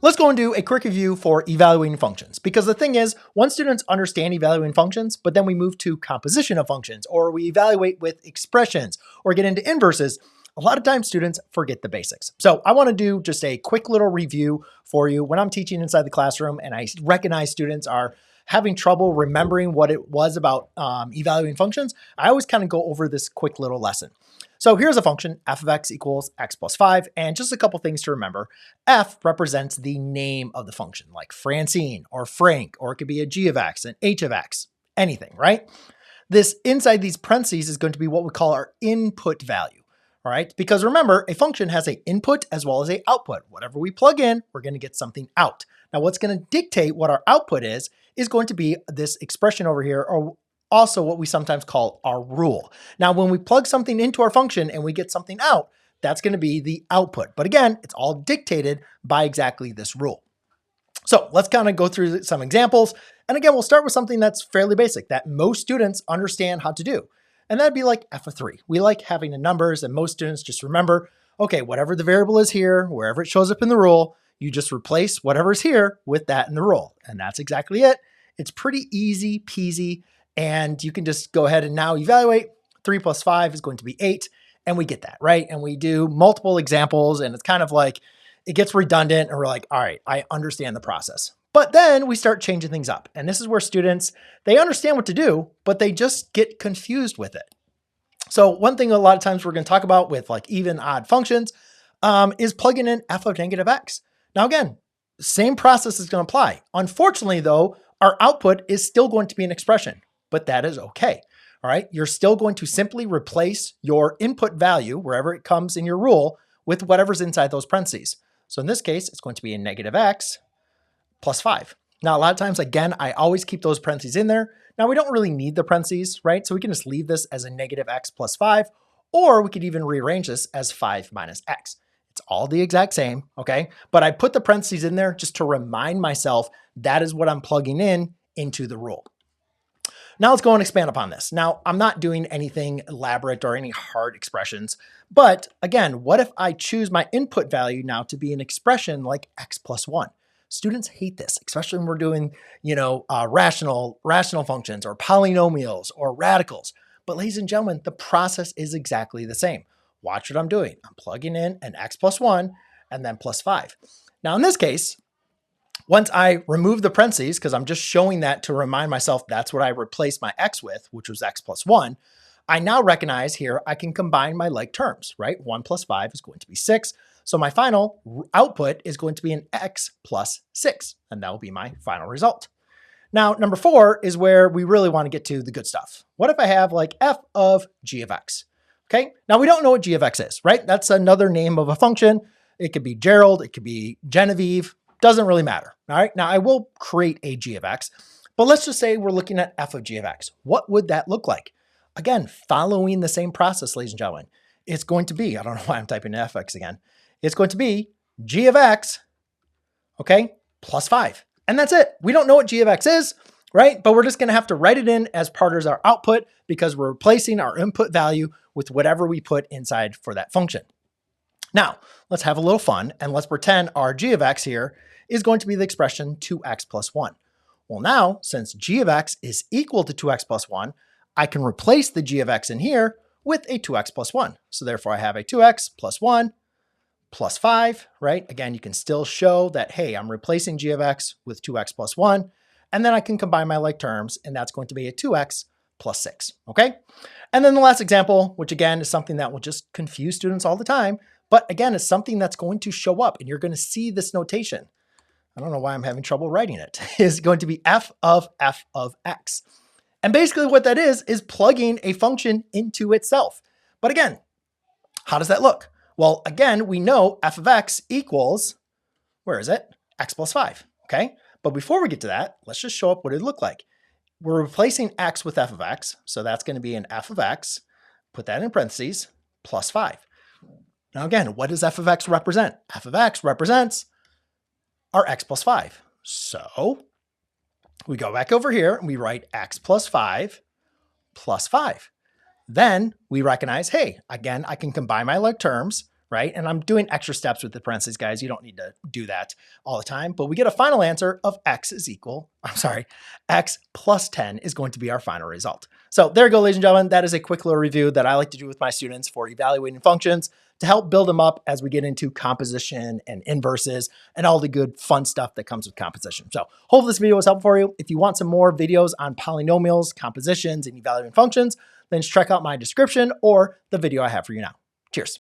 Let's go and do a quick review for evaluating functions, because the thing is, once students understand evaluating functions, but then we move to composition of functions, or we evaluate with expressions, or get into inverses, a lot of times students forget the basics. So I want to do just a quick little review for you when I'm teaching inside the classroom and I recognize students are having trouble remembering what it was about evaluating functions. I always kind of go over this quick little lesson. So here's a function, f of x equals x plus 5, and just a couple things to remember. F represents the name of the function, like Francine or Frank, or it could be a g of x, an h of x, anything, right? This inside these parentheses is going to be what we call our input value, all right? Because remember, a function has an input as well as an output. Whatever we plug in, we're going to get something out. Now, what's going to dictate what our output is going to be this expression over here, or also what we sometimes call our rule. Now, when we plug something into our function and we get something out, that's going to be the output. But again, it's all dictated by exactly this rule. So let's kind of go through some examples. And again, we'll start with something that's fairly basic that most students understand how to do. And that'd be like f of 3. We like having the numbers, and most students just remember, okay, whatever the variable is here, wherever it shows up in the rule, you just replace whatever's here with that in the rule. And that's exactly it. It's pretty easy peasy. And you can just go ahead and now evaluate. 3 plus 5 is going to be 8. And we get that, right? And we do multiple examples, and it's kind of like, it gets redundant, and we're like, all right, I understand the process. But then we start changing things up. And this is where students, they understand what to do, but they just get confused with it. So one thing a lot of times we're going to talk about with like even odd functions is plugging in f of negative x. Now again, same process is going to apply. Unfortunately though, our output is still going to be an expression, but that is okay. All right. You're still going to simply replace your input value, wherever it comes in your rule, with whatever's inside those parentheses. So in this case, it's going to be a negative x plus 5. Now, a lot of times, again, I always keep those parentheses in there. Now, we don't really need the parentheses, right? So we can just leave this as a negative x plus 5, or we could even rearrange this as 5 minus x. It's all the exact same, okay? But I put the parentheses in there just to remind myself that is what I'm plugging in into the rule. Now let's go and expand upon this. Now, I'm not doing anything elaborate or any hard expressions, but again, what if I choose my input value now to be an expression like x plus 1? Students hate this, especially when we're doing, rational functions or polynomials or radicals. But ladies and gentlemen, the process is exactly the same. Watch what I'm doing. I'm plugging in an x plus 1 and then plus 5. Now, in this case, once I remove the parentheses, because I'm just showing that to remind myself that's what I replaced my x with, which was x plus 1, I now recognize here I can combine my like terms, right? 1 plus 5 is going to be 6. So my final output is going to be an x plus 6, and that will be my final result. Now, number 4 is where we really want to get to the good stuff. What if I have like f of g of x? Okay, now we don't know what g of x is, right? That's another name of a function. It could be Gerald, it could be Genevieve, doesn't really matter. All right, now I will create a g of x, but let's just say we're looking at f of g of x. What would that look like? Again, following the same process, ladies and gentlemen. It's going to be, I don't know why I'm typing fx again. It's going to be g of x, okay, plus 5. And that's it. We don't know what g of x is, right? But we're just going to have to write it in as part of our output because we're replacing our input value with whatever we put inside for that function. Now, let's have a little fun and let's pretend our g of x here is going to be the expression 2x plus 1. Well, now, since g of x is equal to 2x plus 1, I can replace the g of x in here with a 2x plus 1. So therefore, I have a 2x plus 1 plus 5, right? Again, you can still show that, hey, I'm replacing g of x with 2x plus 1, and then I can combine my like terms, and that's going to be a 2x plus 6, okay? And then the last example, which again is something that will just confuse students all the time, but again, it's something that's going to show up, and you're going to see this notation. I don't know why I'm having trouble writing it. Is going to be f of x. And basically what that is plugging a function into itself. But again, how does that look? Well, again, we know f of x equals, where is it? X plus 5, okay? But before we get to that, let's just show up what it looked like. We're replacing x with f of x, so that's going to be an f of x, put that in parentheses, plus 5. Now again, what does f of x represent? F of x represents our x plus 5. So we go back over here and we write x plus 5 plus 5. Then we recognize, hey, again, I can combine my like terms, right? And I'm doing extra steps with the parentheses, guys. You don't need to do that all the time, but we get a final answer of x plus 10 is going to be our final result. So there you go, ladies and gentlemen. That is a quick little review that I like to do with my students for evaluating functions to help build them up as we get into composition and inverses and all the good fun stuff that comes with composition. So hopefully this video was helpful for you. If you want some more videos on polynomials, compositions, and evaluating functions, then just check out my description or the video I have for you now. Cheers.